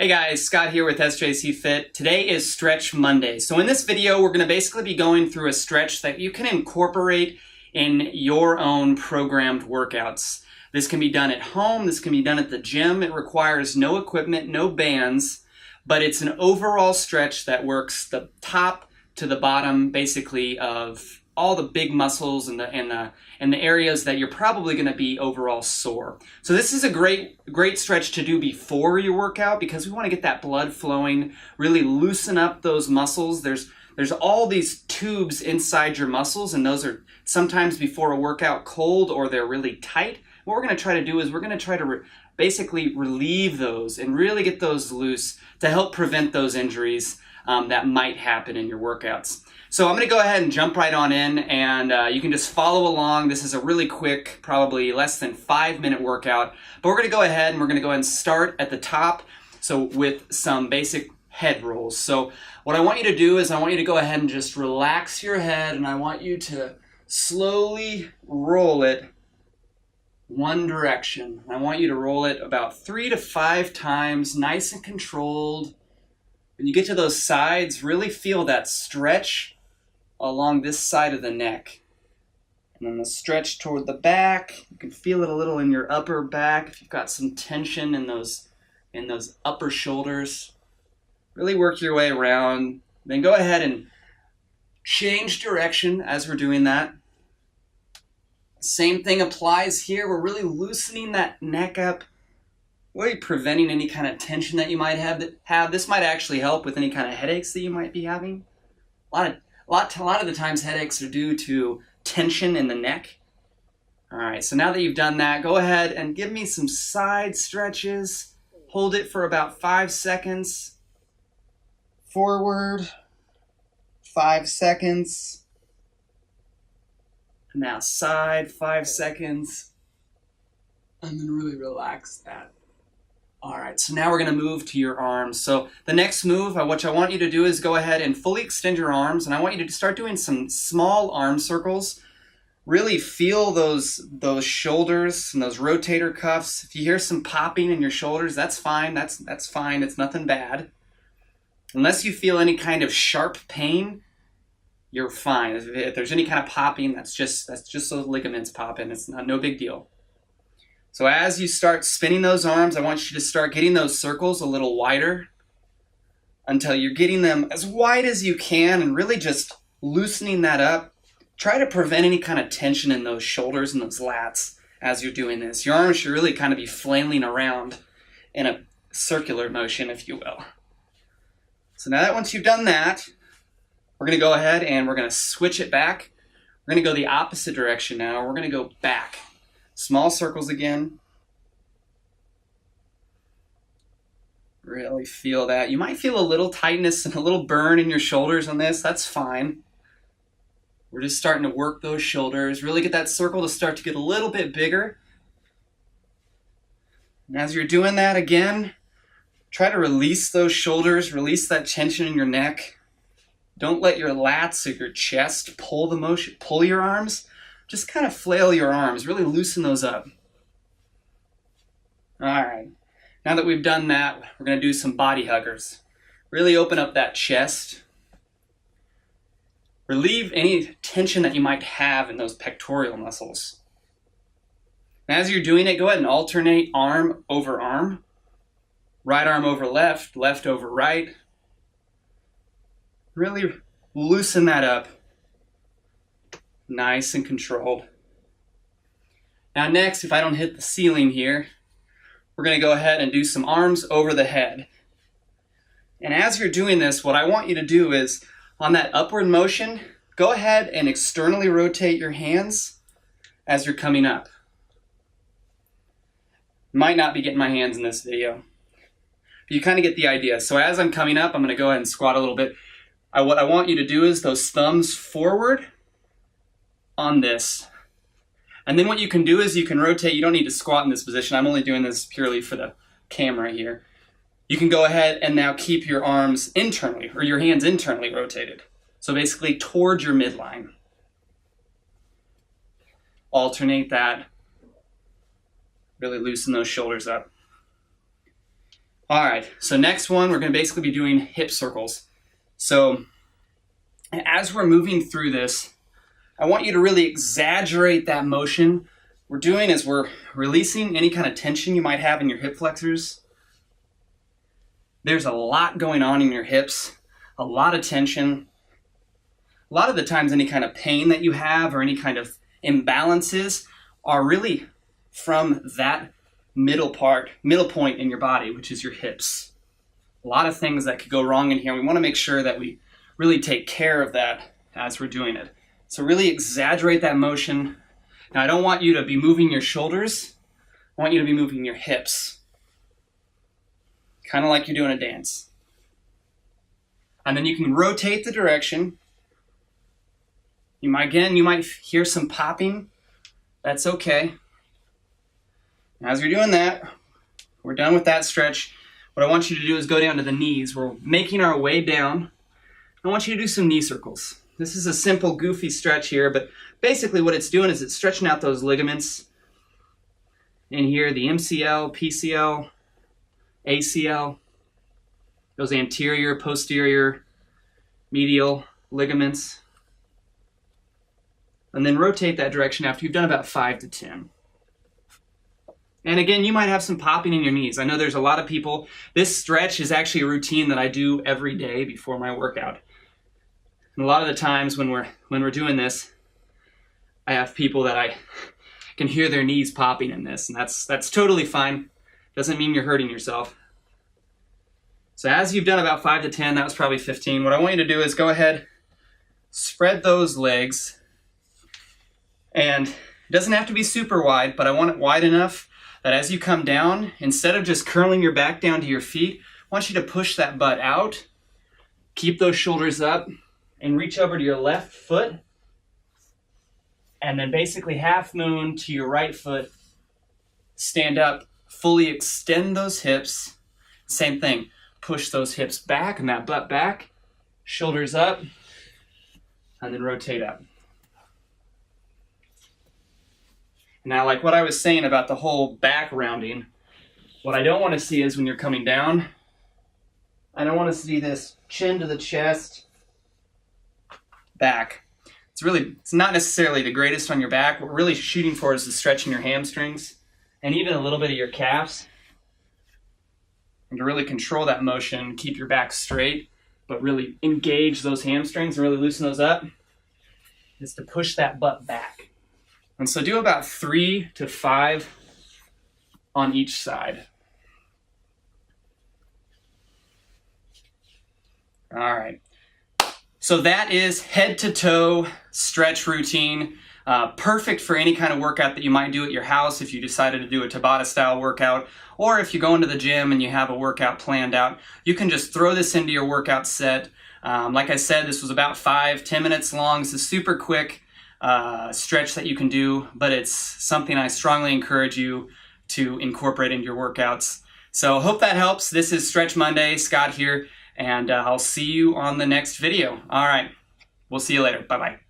Hey guys, Scott here with SJC Fit. Today is Stretch Monday. So in this video, we're going to basically be going through a stretch that you can incorporate in your own programmed workouts. This can be done at home, this can be done at the gym. It requires no equipment, no bands, but it's an overall stretch that works the top to the bottom, basically, of all the big muscles and the areas that you're probably going to be overall sore. So this is a great stretch to do before your workout because we want to get that blood flowing, really loosen up those muscles. There's all these tubes inside your muscles, and those are sometimes before a workout cold or they're really tight. What we're going to try to do is we're going to try to basically relieve those and really get those loose to help prevent those injuries that might happen in your workouts. So I'm going to go ahead and jump right on in, and you can just follow along. This is a really quick, probably less than 5-minute workout, but we're going to go ahead and start at the top, so with some basic head rolls. So what I want you to do is I want you to go ahead and just relax your head, and I want you to slowly roll it one direction. I want you to roll it about 3 to 5 times, nice and controlled. When you get to those sides, really feel that stretch along this side of the neck. And then the stretch toward the back. You can feel it a little in your upper back if you've got some tension in those upper shoulders. Really work your way around. Then go ahead and change direction as we're doing that. Same thing applies here. We're really loosening that neck up, really preventing any kind of tension that you might have. This might actually help with any kind of headaches that you might be having. A lot of the times headaches are due to tension in the neck. All right, so now that you've done that, go ahead and give me some side stretches. Hold it for about 5 seconds. Forward, 5 seconds. Now side, 5 seconds. And then really relax that. All right, so now we're going to move to your arms. So the next move, what I want you to do is go ahead and fully extend your arms, and I want you to start doing some small arm circles. Really feel those shoulders and those rotator cuffs. If you hear some popping in your shoulders, that's fine. That's fine. It's nothing bad. Unless you feel any kind of sharp pain, you're fine. If there's any kind of popping, that's just those ligaments popping. It's no big deal. So as you start spinning those arms, I want you to start getting those circles a little wider until you're getting them as wide as you can and really just loosening that up. Try to prevent any kind of tension in those shoulders and those lats as you're doing this. Your arms should really kind of be flailing around in a circular motion, if you will. So now that once you've done that, we're going to go ahead and we're going to switch it back. We're going to go the opposite direction now. We're going to go back. Small circles again. Really feel that. You might feel a little tightness and a little burn in your shoulders on this. That's fine. We're just starting to work those shoulders. Really get that circle to start to get a little bit bigger. And as you're doing that again, try to release those shoulders, release that tension in your neck. Don't let your lats or your chest pull your arms. Just kind of flail your arms, really loosen those up. All right, now that we've done that, we're going to do some body huggers. Really open up that chest. Relieve any tension that you might have in those pectoral muscles. And as you're doing it, go ahead and alternate arm over arm. Right arm over left, left over right. Really loosen that up. Nice and controlled. Now next, if I don't hit the ceiling here, we're going to go ahead and do some arms over the head. And as you're doing this, what I want you to do is, on that upward motion, go ahead and externally rotate your hands as you're coming up. Might not be getting my hands in this video, but you kind of get the idea. So as I'm coming up, I'm going to go ahead and squat a little bit. What I want you to do is those thumbs forward on this. And then what you can do is you can rotate. You don't need to squat in this position. I'm only doing this purely for the camera here. You can go ahead and now keep your arms internally, or your hands internally rotated. So basically towards your midline. Alternate that. Really loosen those shoulders up. All right, so next one, we're gonna basically be doing hip circles. So as we're moving through this, I want you to really exaggerate that motion. We're doing is we're releasing any kind of tension you might have in your hip flexors. There's a lot going on in your hips, a lot of tension. A lot of the times any kind of pain that you have or any kind of imbalances are really from that middle point in your body, which is your hips. A lot of things that could go wrong in here. We want to make sure that we really take care of that as we're doing it. So really exaggerate that motion. Now I don't want you to be moving your shoulders. I want you to be moving your hips. Kind of like you're doing a dance. And then you can rotate the direction. You might hear some popping. That's okay. As you're doing that, we're done with that stretch. What I want you to do is go down to the knees. We're making our way down. I want you to do some knee circles. This is a simple, goofy stretch here, but basically what it's doing is it's stretching out those ligaments in here, the MCL, PCL, ACL, those anterior, posterior, medial ligaments. And then rotate that direction after you've done about 5 to 10. And again, you might have some popping in your knees. I know there's a lot of people. This stretch is actually a routine that I do every day before my workout. And a lot of the times when we're doing this, I have people that I can hear their knees popping in this, and that's totally fine. Doesn't mean you're hurting yourself. So as you've done about 5 to 10, that was probably 15. What I want you to do is go ahead, spread those legs, and it doesn't have to be super wide, but I want it wide enough that as you come down, instead of just curling your back down to your feet, I want you to push that butt out, keep those shoulders up, and reach over to your left foot, and then basically half moon to your right foot, stand up, fully extend those hips, same thing, push those hips back and that butt back, shoulders up, and then rotate up. Now, like what I was saying about the whole back rounding, what I don't want to see is when you're coming down, I don't want to see this chin to the chest, back. It's not necessarily the greatest on your back. What we're really shooting for is the stretch in your hamstrings and even a little bit of your calves. And to really control that motion, keep your back straight, but really engage those hamstrings and really loosen those up, is to push that butt back. And so do about 3 to 5 on each side. All right. So that is head to toe stretch routine. Perfect for any kind of workout that you might do at your house if you decided to do a Tabata style workout, or if you go into the gym and you have a workout planned out, you can just throw this into your workout set. Like I said, this was about 5-10 minutes long. It's a super quick stretch that you can do, but it's something I strongly encourage you to incorporate into your workouts. So hope that helps. This is Stretch Monday, Scott here, and I'll see you on the next video. All right, we'll see you later. Bye-bye.